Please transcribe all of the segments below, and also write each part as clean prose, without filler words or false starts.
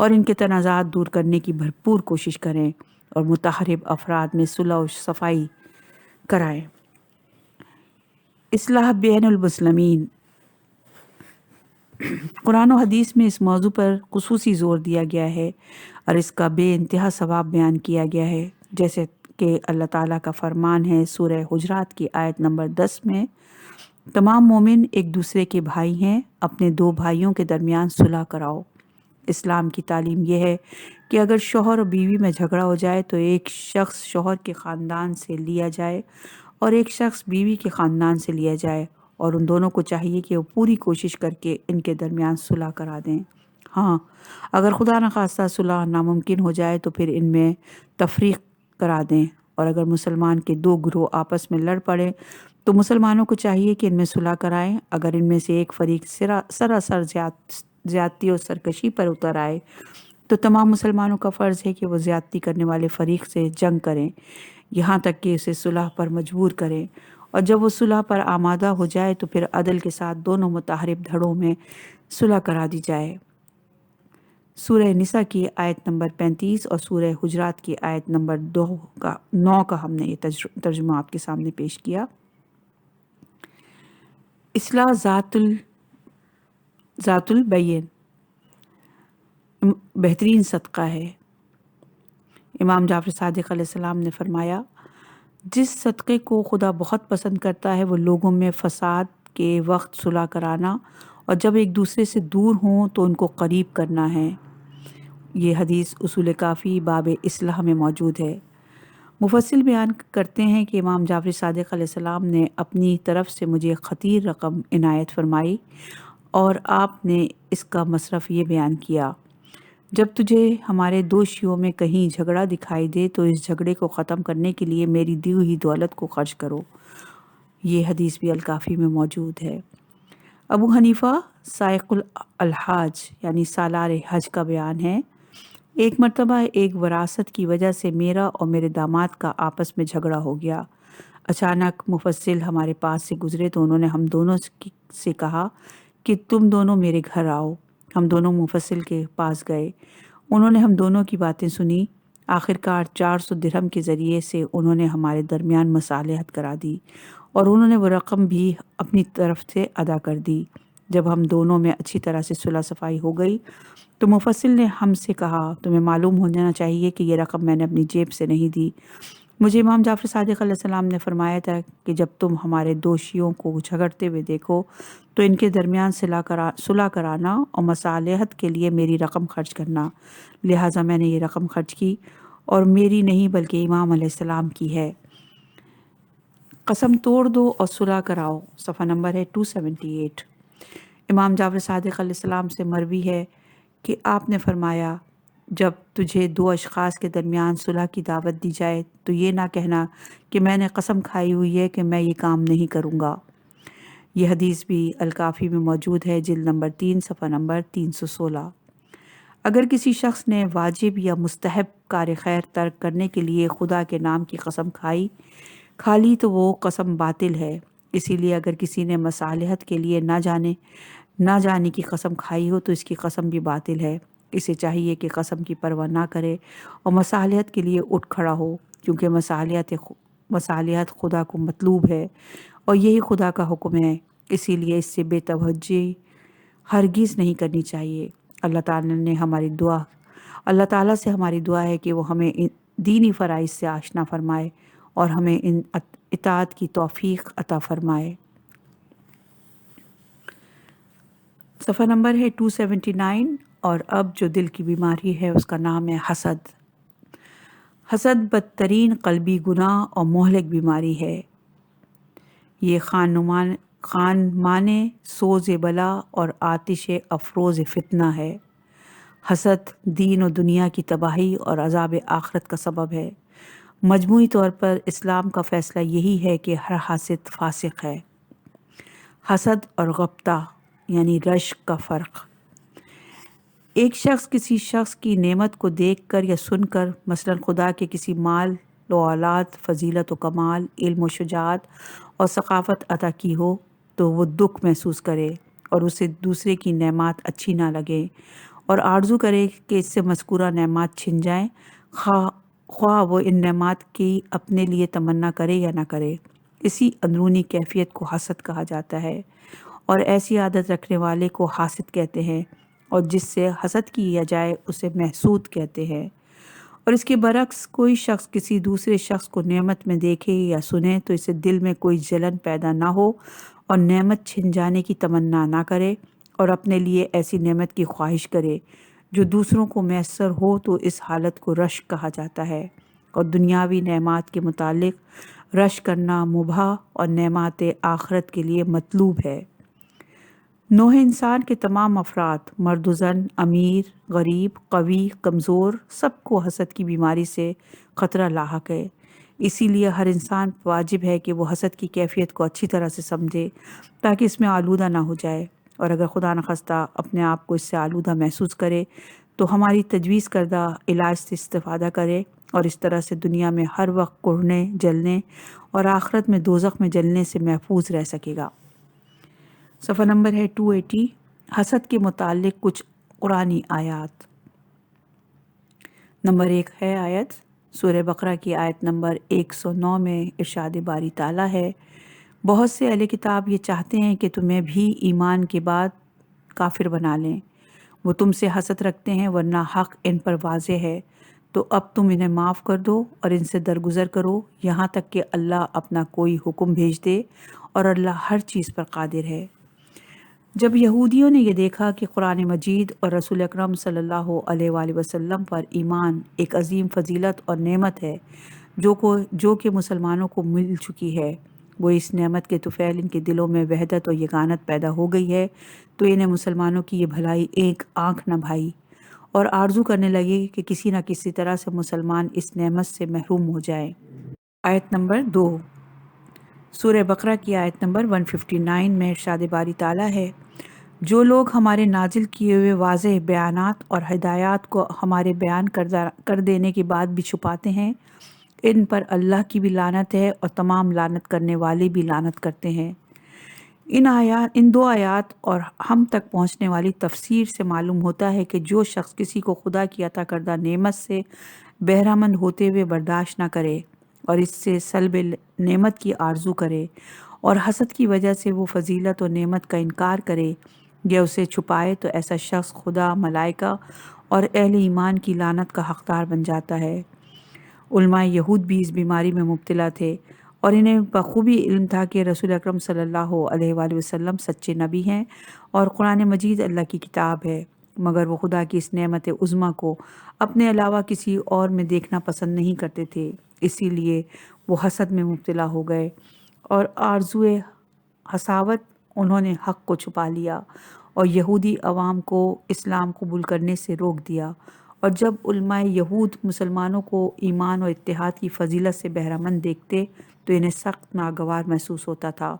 اور ان کے تنازعات دور کرنے کی بھرپور کوشش کریں اور متحارب افراد میں صلح و صفائی کرائیں۔ اصلاح بین المسلمین۔ قرآن و حدیث میں اس موضوع پر خصوصی زور دیا گیا ہے اور اس کا بے انتہا ثواب بیان کیا گیا ہے، جیسے کہ اللہ تعالیٰ کا فرمان ہے سورہ حجرات کی آیت نمبر 10 میں، تمام مومن ایک دوسرے کے بھائی ہیں، اپنے دو بھائیوں کے درمیان صلح کراؤ۔ اسلام کی تعلیم یہ ہے کہ اگر شوہر اور بیوی میں جھگڑا ہو جائے تو ایک شخص شوہر کے خاندان سے لیا جائے اور ایک شخص بیوی کے خاندان سے لیا جائے، اور ان دونوں کو چاہیے کہ وہ پوری کوشش کر کے ان کے درمیان صلح کرا دیں۔ ہاں، اگر خدا نخواستہ صلح ناممکن ہو جائے تو پھر ان میں تفریق کرا دیں، اور اگر مسلمان کے دو گروہ آپس میں لڑ پڑیں تو مسلمانوں کو چاہیے کہ ان میں صلح کرائیں۔ اگر ان میں سے ایک فریق سراسر زیادتی اور سرکشی پر اتر آئے تو تمام مسلمانوں کا فرض ہے کہ وہ زیادتی کرنے والے فریق سے جنگ کریں یہاں تک کہ اسے صلح پر مجبور کریں، اور جب وہ صلح پر آمادہ ہو جائے تو پھر عدل کے ساتھ دونوں متحارب دھڑوں میں صلح کرا دی جائے۔ سورہ نساء کی آیت نمبر 35 اور سورہ حجرات کی آیت نمبر 9 کا ہم نے یہ ترجمہ آپ کے سامنے پیش کیا۔ اصلاح ذات البین بہترین صدقہ ہے۔ امام جعفر صادق علیہ السلام نے فرمایا، جس صدقے کو خدا بہت پسند کرتا ہے وہ لوگوں میں فساد کے وقت صلح کرانا اور جب ایک دوسرے سے دور ہوں تو ان کو قریب کرنا ہے۔ یہ حدیث اصول کافی باب اصلاح میں موجود ہے۔ مفصل بیان کرتے ہیں کہ امام جعفر صادق علیہ السلام نے اپنی طرف سے مجھے خطیر رقم عنایت فرمائی اور آپ نے اس کا مصرف یہ بیان کیا، جب تجھے ہمارے دو شیعوں میں کہیں جھگڑا دکھائی دے تو اس جھگڑے کو ختم کرنے کے لیے میری دی ہوئی دولت کو خرچ کرو۔ یہ حدیث بھی الکافی میں موجود ہے۔ ابو حنیفہ سائق الحاج یعنی سالار حج کا بیان ہے، ایک مرتبہ ایک وراثت کی وجہ سے میرا اور میرے داماد کا آپس میں جھگڑا ہو گیا۔ اچانک مفصل ہمارے پاس سے گزرے تو انہوں نے ہم دونوں سے کہا کہ تم دونوں میرے گھر آؤ۔ ہم دونوں مفصل کے پاس گئے، انہوں نے ہم دونوں کی باتیں سنی، آخرکار 400 درہم کے ذریعے سے انہوں نے ہمارے درمیان مصالحت کرا دی اور انہوں نے وہ رقم بھی اپنی طرف سے ادا کر دی۔ جب ہم دونوں میں اچھی طرح سے صلح صفائی ہو گئی تو مفصل نے ہم سے کہا، تمہیں معلوم ہو جانا چاہیے کہ یہ رقم میں نے اپنی جیب سے نہیں دی۔ مجھے امام جعفر صادق علیہ السلام نے فرمایا تھا کہ جب تم ہمارے دو شیعوں کو جھگڑتے ہوئے دیکھو تو ان کے درمیان صلح کرانا اور مصالحت کے لیے میری رقم خرچ کرنا۔ لہٰذا میں نے یہ رقم خرچ کی اور میری نہیں بلکہ امام علیہ السلام کی ہے۔ قسم توڑ دو اور صلح کراؤ، صفحہ نمبر ہے 278۔ امام جعفر صادق علیہ السلام سے مروی ہے کہ آپ نے فرمایا، جب تجھے دو اشخاص کے درمیان صلح کی دعوت دی جائے تو یہ نہ کہنا کہ میں نے قسم کھائی ہوئی ہے کہ میں یہ کام نہیں کروں گا۔ یہ حدیث بھی الکافی میں موجود ہے، جلد نمبر 3 صفحہ نمبر 316۔ اگر کسی شخص نے واجب یا مستحب کار خیر ترک کرنے کے لیے خدا کے نام کی قسم کھا لی تو وہ قسم باطل ہے۔ اسی لیے اگر کسی نے مصالحت کے لیے نہ جانے کی قسم کھائی ہو تو اس کی قسم بھی باطل ہے۔ اسے چاہیے کہ قسم کی پرواہ نہ کرے اور مصالحت کے لیے اٹھ کھڑا ہو، کیونکہ مصالحت خدا کو مطلوب ہے اور یہی خدا کا حکم ہے، اسی لیے اس سے بے توجہی ہرگز نہیں کرنی چاہیے۔ اللہ تعالیٰ سے ہماری دعا ہے کہ وہ ہمیں دینی فرائض سے آشنا فرمائے اور ہمیں ان اطاعت کی توفیق عطا فرمائے۔ صفحہ نمبر ہے 279۔ اور اب جو دل کی بیماری ہے اس کا نام ہے حسد۔ حسد بدترین قلبی گناہ اور مہلک بیماری ہے۔ یہ خانمانے سوز بلا اور آتش افروز فتنہ ہے۔ حسد دین و دنیا کی تباہی اور عذاب آخرت کا سبب ہے۔ مجموعی طور پر اسلام کا فیصلہ یہی ہے کہ ہر حاسد فاسق ہے۔ حسد اور غبطہ یعنی رشک کا فرق۔ ایک شخص کسی شخص کی نعمت کو دیکھ کر یا سن کر، مثلا خدا کے کسی مال و اولاد، فضیلت و کمال، علم و شجاعت اور ثقافت عطا کی ہو تو وہ دکھ محسوس کرے اور اسے دوسرے کی نعمات اچھی نہ لگے اور آرزو کرے کہ اس سے مذکورہ نعمات چھن جائیں، خواہ وہ ان نعمات کی اپنے لیے تمنا کرے یا نہ کرے۔ اسی اندرونی کیفیت کو حسد کہا جاتا ہے، اور ایسی عادت رکھنے والے کو حاسد کہتے ہیں، اور جس سے حسد کیا جائے اسے محسود کہتے ہیں۔ اور اس کے برعکس کوئی شخص کسی دوسرے شخص کو نعمت میں دیکھے یا سنے تو اسے دل میں کوئی جلن پیدا نہ ہو اور نعمت چھن جانے کی تمنا نہ کرے اور اپنے لیے ایسی نعمت کی خواہش کرے جو دوسروں کو میسر ہو، تو اس حالت کو رشک کہا جاتا ہے۔ اور دنیاوی نعمات کے متعلق رشک کرنا مباح اور نعمات آخرت کے لیے مطلوب ہے۔ نوع انسان کے تمام افراد، مرد و زن، امیر، غریب، قوی، کمزور، سب کو حسد کی بیماری سے خطرہ لاحق ہے۔ اسی لیے ہر انسان پر واجب ہے کہ وہ حسد کی کیفیت کو اچھی طرح سے سمجھے تاکہ اس میں آلودہ نہ ہو جائے، اور اگر خدا نخواستہ اپنے آپ کو اس سے آلودہ محسوس کرے تو ہماری تجویز کردہ علاج سے استفادہ کرے، اور اس طرح سے دنیا میں ہر وقت کڑھنے، جلنے اور آخرت میں دوزخ میں جلنے سے محفوظ رہ سکے گا۔ صفحہ نمبر ہے 280۔ حسد کے متعلق کچھ قرآنی آیات۔ نمبر 1 ہے آیت سورہ بقرہ کی آیت نمبر 109 میں ارشاد باری تعالیٰ ہے، بہت سے اہل کتاب یہ چاہتے ہیں کہ تمہیں بھی ایمان کے بعد کافر بنا لیں، وہ تم سے حسد رکھتے ہیں ورنہ حق ان پر واضح ہے، تو اب تم انہیں معاف کر دو اور ان سے درگزر کرو یہاں تک کہ اللہ اپنا کوئی حکم بھیج دے، اور اللہ ہر چیز پر قادر ہے۔ جب یہودیوں نے یہ دیکھا کہ قرآن مجید اور رسول اکرم صلی اللہ علیہ وآلہ وسلم پر ایمان ایک عظیم فضیلت اور نعمت ہے جو کہ مسلمانوں کو مل چکی ہے، وہ اس نعمت کے طفیل ان کے دلوں میں وحدت اور یگانت پیدا ہو گئی ہے، تو انہیں مسلمانوں کی یہ بھلائی ایک آنکھ نہ بھائی اور آرزو کرنے لگے کہ کسی نہ کسی طرح سے مسلمان اس نعمت سے محروم ہو جائیں۔ آیت نمبر 2 سورہ بقرہ کی آیت نمبر 159 میں ارشاد باری تعالیٰ ہے، جو لوگ ہمارے نازل کیے ہوئے واضح بیانات اور ہدایات کو ہمارے بیان کر دینے کے بعد بھی چھپاتے ہیں، ان پر اللہ کی بھی لعنت ہے اور تمام لعنت کرنے والے بھی لعنت کرتے ہیں۔ ان دو آیات اور ہم تک پہنچنے والی تفسیر سے معلوم ہوتا ہے کہ جو شخص کسی کو خدا کی عطا کردہ نعمت سے بہرہ مند ہوتے ہوئے برداشت نہ کرے اور اس سے سلب نعمت کی آرزو کرے اور حسد کی وجہ سے وہ فضیلت و نعمت کا انکار کرے یا اسے چھپائے، تو ایسا شخص خدا، ملائکہ اور اہل ایمان کی لعنت کا حقدار بن جاتا ہے۔ علماء یہود بھی اس بیماری میں مبتلا تھے اور انہیں بخوبی علم تھا کہ رسول اکرم صلی اللہ علیہ وآلہ وسلم سچے نبی ہیں اور قرآن مجید اللہ کی کتاب ہے، مگر وہ خدا کی اس نعمت عظمیٰ کو اپنے علاوہ کسی اور میں دیکھنا پسند نہیں کرتے تھے، اسی لیے وہ حسد میں مبتلا ہو گئے اور آرزوئے حساوت انہوں نے حق کو چھپا لیا اور یہودی عوام کو اسلام قبول کرنے سے روک دیا، اور جب علماء یہود مسلمانوں کو ایمان و اتحاد کی فضیلت سے بہرہ مند دیکھتے تو انہیں سخت ناگوار محسوس ہوتا تھا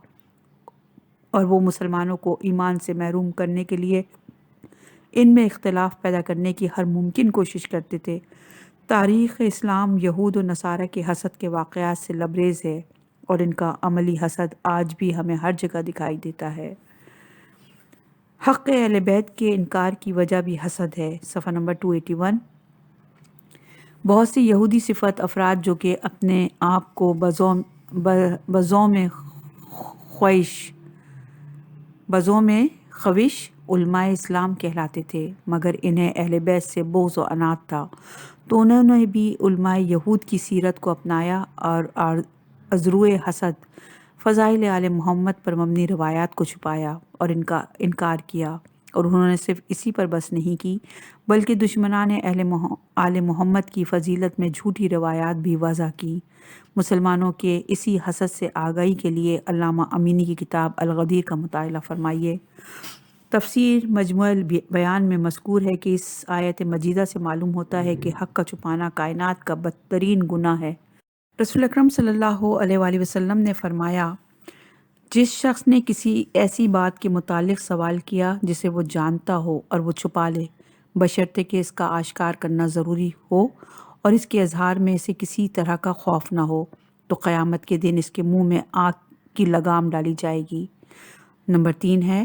اور وہ مسلمانوں کو ایمان سے محروم کرنے کے لیے ان میں اختلاف پیدا کرنے کی ہر ممکن کوشش کرتے تھے۔ تاریخ اسلام یہود و نصارہ کے حسد کے واقعات سے لبریز ہے اور ان کا عملی حسد آج بھی ہمیں ہر جگہ دکھائی دیتا ہے۔ حق اہل بیت کے انکار کی وجہ بھی حسد ہے۔ صفحہ نمبر 281۔ بہت سے یہودی صفت افراد جو کہ اپنے آپ کو بزوم خوش علماء اسلام کہلاتے تھے، مگر انہیں اہل بیت سے بغض و عناد تھا، تو انہوں نے بھی علماء یہود کی سیرت کو اپنایا اور ازروئے حسد فضائل آل محمد پر مبنی روایات کو چھپایا اور ان کا انکار کیا، اور انہوں نے صرف اسی پر بس نہیں کی بلکہ دشمنان آل محمد کی فضیلت میں جھوٹی روایات بھی وضع کی۔ مسلمانوں کے اسی حسد سے آگاہی کے لیے علامہ امینی کی کتاب الغدیر کا مطالعہ فرمائیے۔ تفسیر مجموع البیان میں مذکور ہے کہ اس آیت مجیدہ سے معلوم ہوتا ہے کہ حق کا چھپانا کائنات کا بدترین گناہ ہے۔ رسول اکرم صلی اللہ علیہ وآلہ وسلم نے فرمایا، جس شخص نے کسی ایسی بات کے متعلق سوال کیا جسے وہ جانتا ہو اور وہ چھپا لے، بشرطے کہ اس کا آشکار کرنا ضروری ہو اور اس کے اظہار میں اسے کسی طرح کا خوف نہ ہو، تو قیامت کے دن اس کے منہ میں آگ کی لگام ڈالی جائے گی۔ نمبر 3 ہے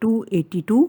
282।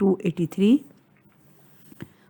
283।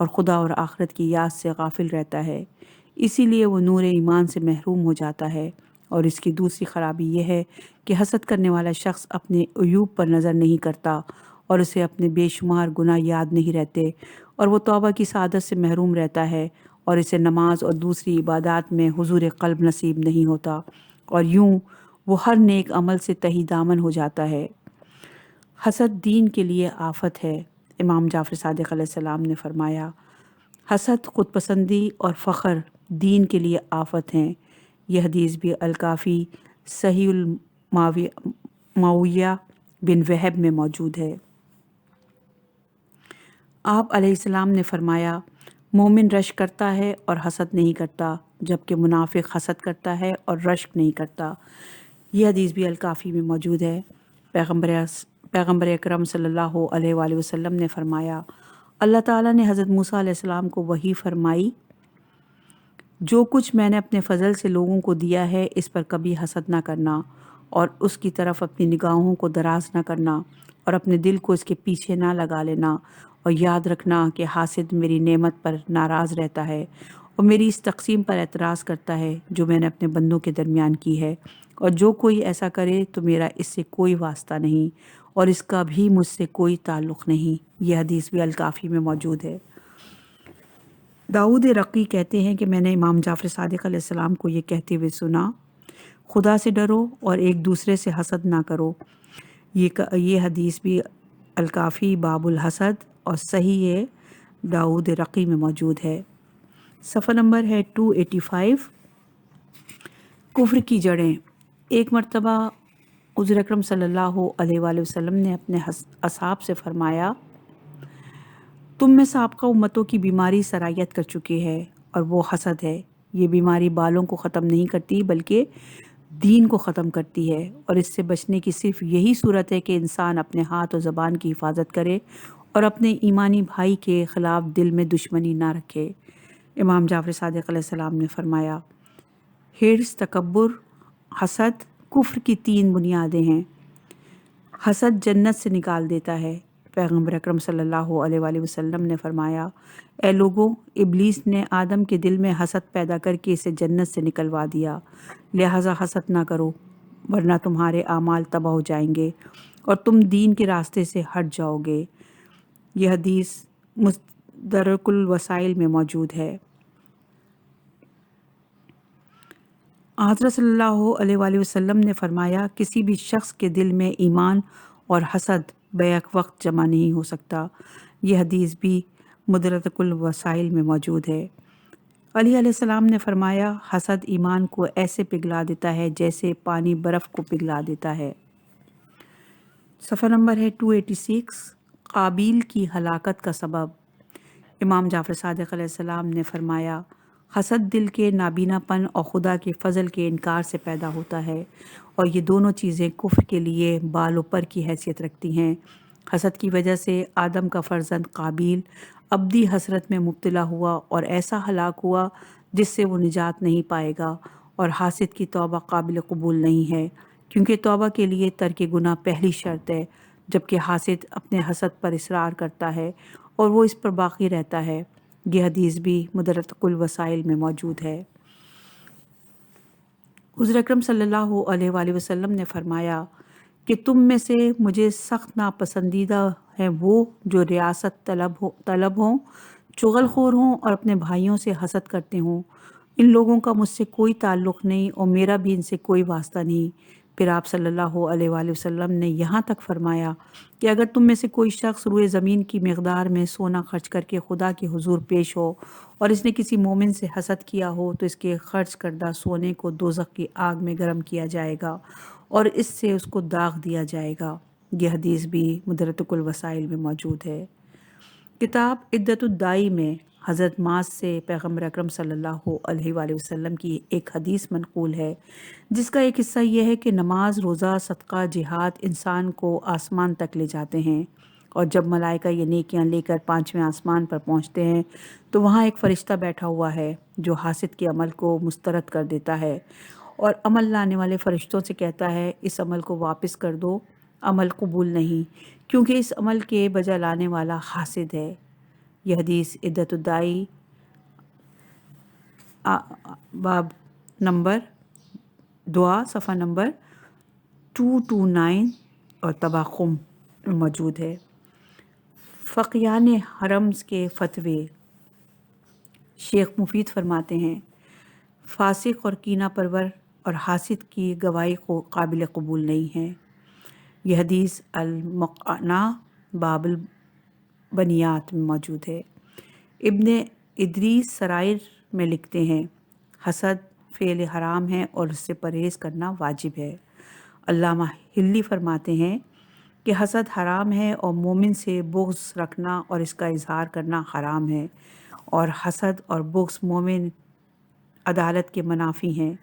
اور خدا اور آخرت کی یاد سے غافل رہتا ہے، اسی لیے وہ نور ایمان سے محروم ہو جاتا ہے۔ اور اس کی دوسری خرابی یہ ہے کہ حسد کرنے والا شخص اپنے عیوب پر نظر نہیں کرتا اور اسے اپنے بے شمار گناہ یاد نہیں رہتے، اور وہ توبہ کی سعادت سے محروم رہتا ہے، اور اسے نماز اور دوسری عبادات میں حضور قلب نصیب نہیں ہوتا، اور یوں وہ ہر نیک عمل سے تہی دامن ہو جاتا ہے۔ حسد دین کے لیے آفت ہے۔ امام جعفر صادق علیہ السلام نے فرمایا، حسد، خود پسندی اور فخر دین کے لیے آفت ہیں۔ یہ حدیث بھی الکافی صحیح المعاویہ بن وہب میں موجود ہے۔ آپ علیہ السلام نے فرمایا، مومن رشک کرتا ہے اور حسد نہیں کرتا، جبکہ منافق حسد کرتا ہے اور رشک نہیں کرتا۔ یہ حدیث بھی الکافی میں موجود ہے۔ پیغمبر اکرم صلی اللہ علیہ وآلہ وسلم نے فرمایا، اللہ تعالیٰ نے حضرت موسیٰ علیہ السلام کو وحی فرمائی، جو کچھ میں نے اپنے فضل سے لوگوں کو دیا ہے اس پر کبھی حسد نہ کرنا، اور اس کی طرف اپنی نگاہوں کو دراز نہ کرنا، اور اپنے دل کو اس کے پیچھے نہ لگا لینا، اور یاد رکھنا کہ حاسد میری نعمت پر ناراض رہتا ہے اور میری اس تقسیم پر اعتراض کرتا ہے جو میں نے اپنے بندوں کے درمیان کی ہے، اور جو کوئی ایسا کرے تو میرا اس سے کوئی واسطہ نہیں اور اس کا بھی مجھ سے کوئی تعلق نہیں۔ یہ حدیث بھی الکافی میں موجود ہے۔ داؤد رقی کہتے ہیں کہ میں نے امام جعفر صادق علیہ السلام کو یہ کہتے ہوئے سنا، خدا سے ڈرو اور ایک دوسرے سے حسد نہ کرو۔ یہ حدیث بھی الکافی باب الحسد اور صحیح داؤد رقی میں موجود ہے۔ صفحہ نمبر ہے 285۔ کفر کی جڑیں۔ ایک مرتبہ حضور اکرم صلی اللہ علیہ وآلہ وسلم نے اپنے اصحاب سے فرمایا، تم میں سابقہ امتوں کی بیماری سرایت کر چکی ہے اور وہ حسد ہے۔ یہ بیماری بالوں کو ختم نہیں کرتی بلکہ دین کو ختم کرتی ہے، اور اس سے بچنے کی صرف یہی صورت ہے کہ انسان اپنے ہاتھ اور زبان کی حفاظت کرے اور اپنے ایمانی بھائی کے خلاف دل میں دشمنی نہ رکھے۔ امام جعفر صادق علیہ السلام نے فرمایا، حرص، تکبر، حسد کفر کی 3 بنیادیں ہیں۔ حسد جنت سے نکال دیتا ہے۔ پیغمبر اکرم صلی اللہ علیہ وآلہ وسلم نے فرمایا، اے لوگوں، ابلیس نے آدم کے دل میں حسد پیدا کر کے اسے جنت سے نکلوا دیا، لہٰذا حسد نہ کرو ورنہ تمہارے اعمال تباہ ہو جائیں گے اور تم دین کے راستے سے ہٹ جاؤ گے۔ یہ حدیث مستدرک الوسائل میں موجود ہے۔ حضرت صلی اللہ علیہ وآلہ وسلم نے فرمایا، کسی بھی شخص کے دل میں ایمان اور حسد بیک وقت جمع نہیں ہو سکتا۔ یہ حدیث بھی مدرک الوسائل میں موجود ہے۔ علی علیہ السلام نے فرمایا، حسد ایمان کو ایسے پگھلا دیتا ہے جیسے پانی برف کو پگھلا دیتا ہے۔ صفحہ نمبر ہے 286۔ قابیل کی ہلاکت کا سبب۔ امام جعفر صادق علیہ السلام نے فرمایا، حسد دل کے نابینا پن اور خدا کے فضل کے انکار سے پیدا ہوتا ہے، اور یہ دونوں چیزیں کفر کے لیے بال و پر کی حیثیت رکھتی ہیں۔ حسد کی وجہ سے آدم کا فرزند قابیل ابدی حسرت میں مبتلا ہوا اور ایسا ہلاک ہوا جس سے وہ نجات نہیں پائے گا، اور حاسد کی توبہ قابل قبول نہیں ہے، کیونکہ توبہ کے لیے ترک گناہ پہلی شرط ہے، جبکہ حاسد اپنے حسد پر اصرار کرتا ہے اور وہ اس پر باقی رہتا ہے۔ یہ حدیث بھی مدرک الوسائل میں موجود ہے۔ حضور اکرم صلی اللہ علیہ وآلہ وسلم نے فرمایا کہ تم میں سے مجھے سخت ناپسندیدہ ہیں وہ جو ریاست طلب ہوں، چغل خور ہوں اور اپنے بھائیوں سے حسد کرتے ہوں۔ ان لوگوں کا مجھ سے کوئی تعلق نہیں اور میرا بھی ان سے کوئی واسطہ نہیں۔ پھر آپ صلی اللہ علیہ وآلہ وسلم نے یہاں تک فرمایا کہ اگر تم میں سے کوئی شخص روئے زمین کی مقدار میں سونا خرچ کر کے خدا کے حضور پیش ہو اور اس نے کسی مومن سے حسد کیا ہو تو اس کے خرچ کردہ سونے کو دوزخ کی آگ میں گرم کیا جائے گا اور اس سے اس کو داغ دیا جائے گا۔ یہ حدیث بھی مدرک الوسائل میں موجود ہے۔ کتاب عدت الدائی میں حضرت معاذ سے پیغمبر اکرم صلی اللہ علیہ وآلہ وسلم کی ایک حدیث منقول ہے، جس کا ایک حصہ یہ ہے کہ نماز، روزہ، صدقہ، جہاد انسان کو آسمان تک لے جاتے ہیں، اور جب ملائکہ یہ نیکیاں لے کر 5ویں آسمان پر پہنچتے ہیں تو وہاں ایک فرشتہ بیٹھا ہوا ہے جو حاسد کے عمل کو مسترد کر دیتا ہے اور عمل لانے والے فرشتوں سے کہتا ہے، اس عمل کو واپس کر دو، عمل قبول نہیں، کیونکہ اس عمل کے بجا لانے والا حاسد ہے۔ یہ حدیث عدت الدائی باب نمبر دعا صفحہ نمبر 229 اور تباخم میں موجود ہے۔ فقیان حرمز کے فتوے۔ شیخ مفید فرماتے ہیں فاسق اور کینہ پرور اور حاسد کی گواہی کو قابل قبول نہیں ہے۔ یہ حدیث المقنع باب البنیات میں موجود ہے۔ ابن ادریس سرائر میں لکھتے ہیں حسد فعل حرام ہے اور اس سے پرہیز کرنا واجب ہے۔ علامہ ہلی فرماتے ہیں کہ حسد حرام ہے اور مومن سے بغض رکھنا اور اس کا اظہار کرنا حرام ہے، اور حسد اور بغض مومن عدالت کے منافی ہیں۔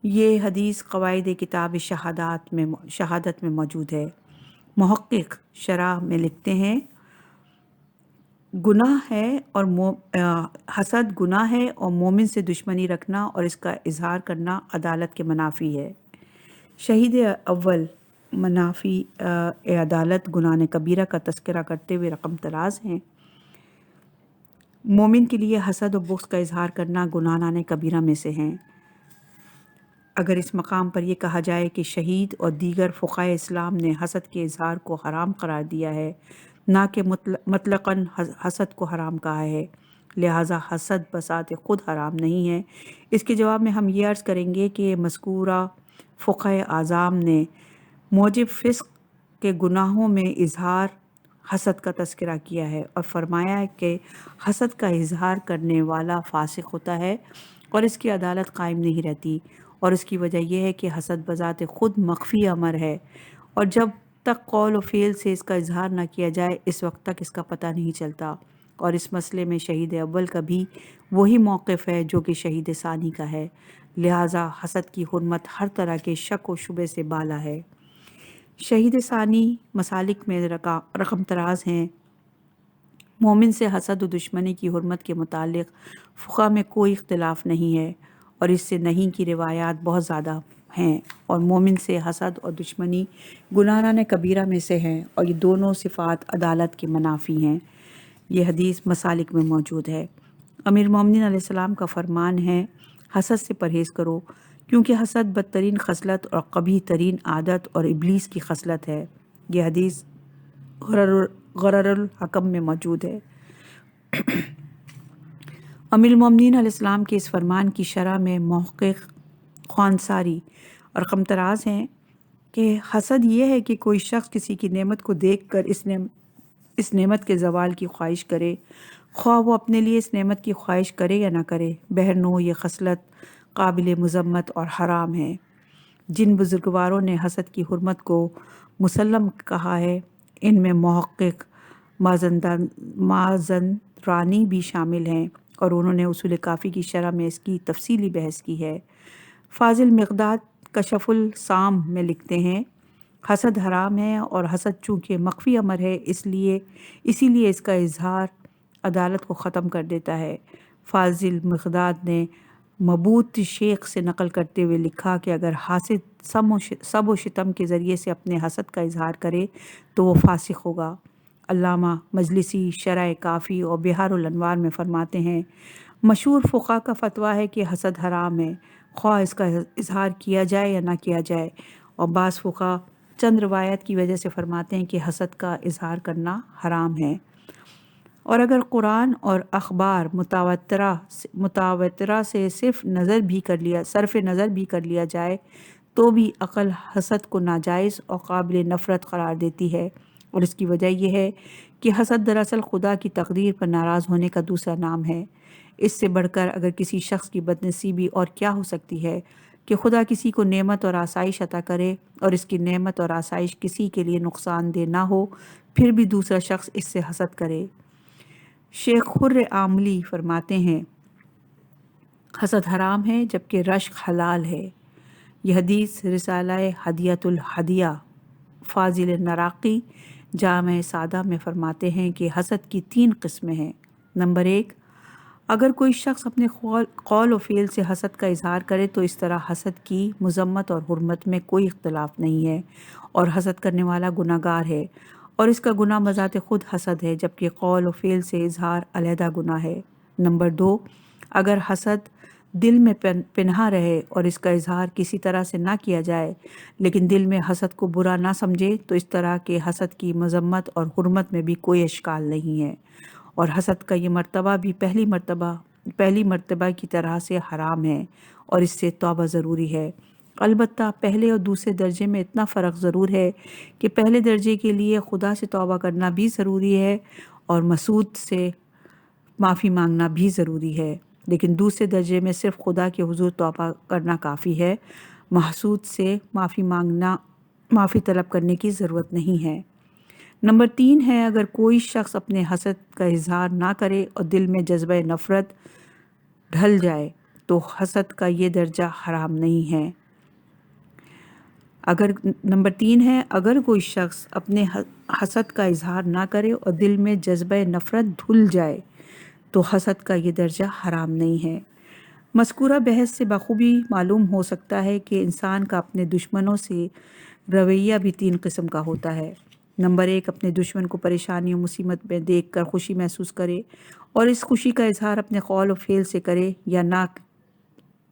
یہ حدیث قواعد کتاب شہادت میں موجود ہے۔ محقق شرح میں لکھتے ہیں گناہ ہے اور حسد گناہ ہے اور مومن سے دشمنی رکھنا اور اس کا اظہار کرنا عدالت کے منافی ہے۔ شہید اول منافی عدالت گناہ کبیرہ کا تذکرہ کرتے ہوئے رقم طراز ہیں۔ مومن کے لیے حسد و بغض کا اظہار کرنا گناہ کبیرہ میں سے ہیں۔ اگر اس مقام پر یہ کہا جائے کہ شہید اور دیگر فقہائے اسلام نے حسد کے اظہار کو حرام قرار دیا ہے، نہ کہ مطلقاً حسد کو حرام کہا ہے، لہٰذا حسد بذات خود حرام نہیں ہے، اس کے جواب میں ہم یہ عرض کریں گے کہ مذکورہ فقہائے اعظام نے موجب فسق کے گناہوں میں اظہار حسد کا تذکرہ کیا ہے اور فرمایا ہے کہ حسد کا اظہار کرنے والا فاسق ہوتا ہے اور اس کی عدالت قائم نہیں رہتی، اور اس کی وجہ یہ ہے کہ حسد بذات خود مخفی امر ہے، اور جب تک قول و فعل سے اس کا اظہار نہ کیا جائے اس وقت تک اس کا پتہ نہیں چلتا، اور اس مسئلے میں شہید اول کا بھی وہی موقف ہے جو کہ شہید ثانی کا ہے، لہٰذا حسد کی حرمت ہر طرح کے شک و شبہ سے بالا ہے۔ شہید ثانی مسالک میں رقم طراز ہیں۔ مومن سے حسد و دشمنی کی حرمت کے متعلق فقہ میں کوئی اختلاف نہیں ہے، اور اس سے نہیں کی روایات بہت زیادہ ہیں، اور مومن سے حسد اور دشمنی گناہ کبیرہ میں سے ہیں، اور یہ دونوں صفات عدالت کے منافی ہیں۔ یہ حدیث مسالک میں موجود ہے۔ امیر المومنین علیہ السلام کا فرمان ہے حسد سے پرہیز کرو، کیونکہ حسد بدترین خصلت اور قبیح ترین عادت اور ابلیس کی خصلت ہے۔ یہ حدیث غرر الحکم میں موجود ہے۔ امیر المومنین علیہ السلام کے اس فرمان کی شرح میں محقق خوانصاری اور رقم طراز ہیں کہ حسد یہ ہے کہ کوئی شخص کسی کی نعمت کو دیکھ کر اس نعمت کے زوال کی خواہش کرے، خواہ وہ اپنے لیے اس نعمت کی خواہش کرے یا نہ کرے، بہرنو یہ خصلت قابل مذمت اور حرام ہے۔ جن بزرگواروں نے حسد کی حرمت کو مسلم کہا ہے ان میں محقق مازندرانی بھی شامل ہیں، اور انہوں نے اصول کافی کی شرح میں اس کی تفصیلی بحث کی ہے۔ فاضل مقداد کشف السام میں لکھتے ہیں حسد حرام ہے، اور حسد چونکہ مخفی امر ہے اسی لیے اس کا اظہار عدالت کو ختم کر دیتا ہے۔ فاضل مقداد نے مبعوث شیخ سے نقل کرتے ہوئے لکھا کہ اگر حاسد سب و شتم کے ذریعے سے اپنے حسد کا اظہار کرے تو وہ فاسق ہوگا۔ علامہ مجلسی شرح کافی اور بحار الانوار میں فرماتے ہیں مشہور فقہ کا فتویٰ ہے کہ حسد حرام ہے، خواہ اس کا اظہار کیا جائے یا نہ کیا جائے، اور بعض فقہ چند روایت کی وجہ سے فرماتے ہیں کہ حسد کا اظہار کرنا حرام ہے۔ اور اگر قرآن اور اخبار متواترہ سے صرف صرف نظر بھی کر لیا جائے تو بھی عقل حسد کو ناجائز اور قابل نفرت قرار دیتی ہے، اور اس کی وجہ یہ ہے کہ حسد دراصل خدا کی تقدیر پر ناراض ہونے کا دوسرا نام ہے۔ اس سے بڑھ کر اگر کسی شخص کی بدنصیبی اور کیا ہو سکتی ہے کہ خدا کسی کو نعمت اور آسائش عطا کرے اور اس کی نعمت اور آسائش کسی کے لیے نقصان دہ نہ ہو، پھر بھی دوسرا شخص اس سے حسد کرے۔ شیخ خر عاملی فرماتے ہیں حسد حرام ہے جبکہ رشک حلال ہے۔ یہ حدیث رسالہ ہدیۃ الہدیہ فاضل نراقی جامع سادہ میں فرماتے ہیں کہ حسد کی 3 قسمیں ہیں۔ نمبر 1، اگر کوئی شخص اپنے قول و فعل سے حسد کا اظہار کرے تو اس طرح حسد کی مذمت اور حرمت میں کوئی اختلاف نہیں ہے، اور حسد کرنے والا گناہگار ہے، اور اس کا گناہ بذات خود حسد ہے، جبکہ قول و فعل سے اظہار علیحدہ گناہ ہے۔ نمبر 2، اگر حسد دل میں پنہا رہے اور اس کا اظہار کسی طرح سے نہ کیا جائے، لیکن دل میں حسد کو برا نہ سمجھے، تو اس طرح کے حسد کی مذمت اور حرمت میں بھی کوئی اشکال نہیں ہے، اور حسد کا یہ مرتبہ بھی پہلی مرتبہ کی طرح سے حرام ہے، اور اس سے توبہ ضروری ہے۔ البتہ پہلے اور دوسرے درجے میں اتنا فرق ضرور ہے کہ پہلے درجے کے لیے خدا سے توبہ کرنا بھی ضروری ہے اور مسعود سے معافی مانگنا بھی ضروری ہے، لیکن دوسرے درجے میں صرف خدا کے حضور توبہ کرنا کافی ہے، محسود سے معافی طلب کرنے کی ضرورت نہیں ہے۔ نمبر 3 ہے، اگر کوئی شخص اپنے حسد کا اظہار نہ کرے اور دل میں جذبہ نفرت ڈھل جائے تو حسد کا یہ درجہ حرام نہیں ہے۔ نمبر 3 ہے، اگر کوئی شخص اپنے حسد کا اظہار نہ کرے اور دل میں جذبہ نفرت دھل جائے تو حسد کا یہ درجہ حرام نہیں ہے۔ مذکورہ بحث سے بخوبی معلوم ہو سکتا ہے کہ انسان کا اپنے دشمنوں سے رویہ بھی 3 قسم کا ہوتا ہے۔ نمبر 1، اپنے دشمن کو پریشانی و مصیبت میں دیکھ کر خوشی محسوس کرے اور اس خوشی کا اظہار اپنے قول و فعل سے کرے،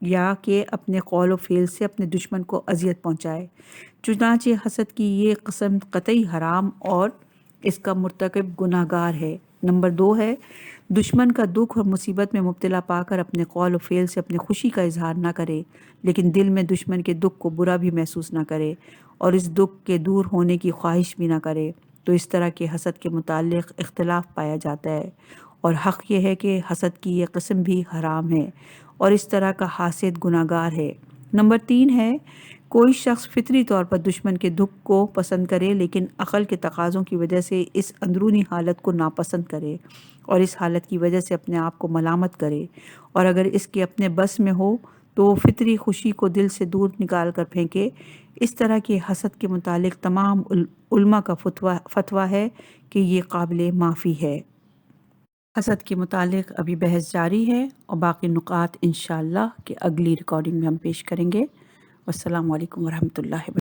یا کہ اپنے قول و فعل سے اپنے دشمن کو اذیت پہنچائے۔ چنانچہ حسد کی یہ قسم قطعی حرام اور اس کا مرتکب گناہ گار ہے۔ نمبر 2 ہے، دشمن کا دکھ اور مصیبت میں مبتلا پا کر اپنے قول و فعل سے اپنی خوشی کا اظہار نہ کرے، لیکن دل میں دشمن کے دکھ کو برا بھی محسوس نہ کرے اور اس دکھ کے دور ہونے کی خواہش بھی نہ کرے، تو اس طرح کے حسد کے متعلق اختلاف پایا جاتا ہے، اور حق یہ ہے کہ حسد کی یہ قسم بھی حرام ہے اور اس طرح کا حاسد گناہ گار ہے۔ نمبر 3 ہے، کوئی شخص فطری طور پر دشمن کے دکھ کو پسند کرے، لیکن عقل کے تقاضوں کی وجہ سے اس اندرونی حالت کو ناپسند کرے اور اس حالت کی وجہ سے اپنے آپ کو ملامت کرے، اور اگر اس کے اپنے بس میں ہو تو وہ فطری خوشی کو دل سے دور نکال کر پھینکے۔ اس طرح کے حسد کے متعلق تمام علماء کا فتویٰ ہے کہ یہ قابل معافی ہے۔ حسد کے متعلق ابھی بحث جاری ہے اور باقی نکات انشاءاللہ کہ اگلی ریکارڈنگ میں ہم پیش کریں گے۔ والسلام علیکم ورحمۃ اللہ وبرکاتہ۔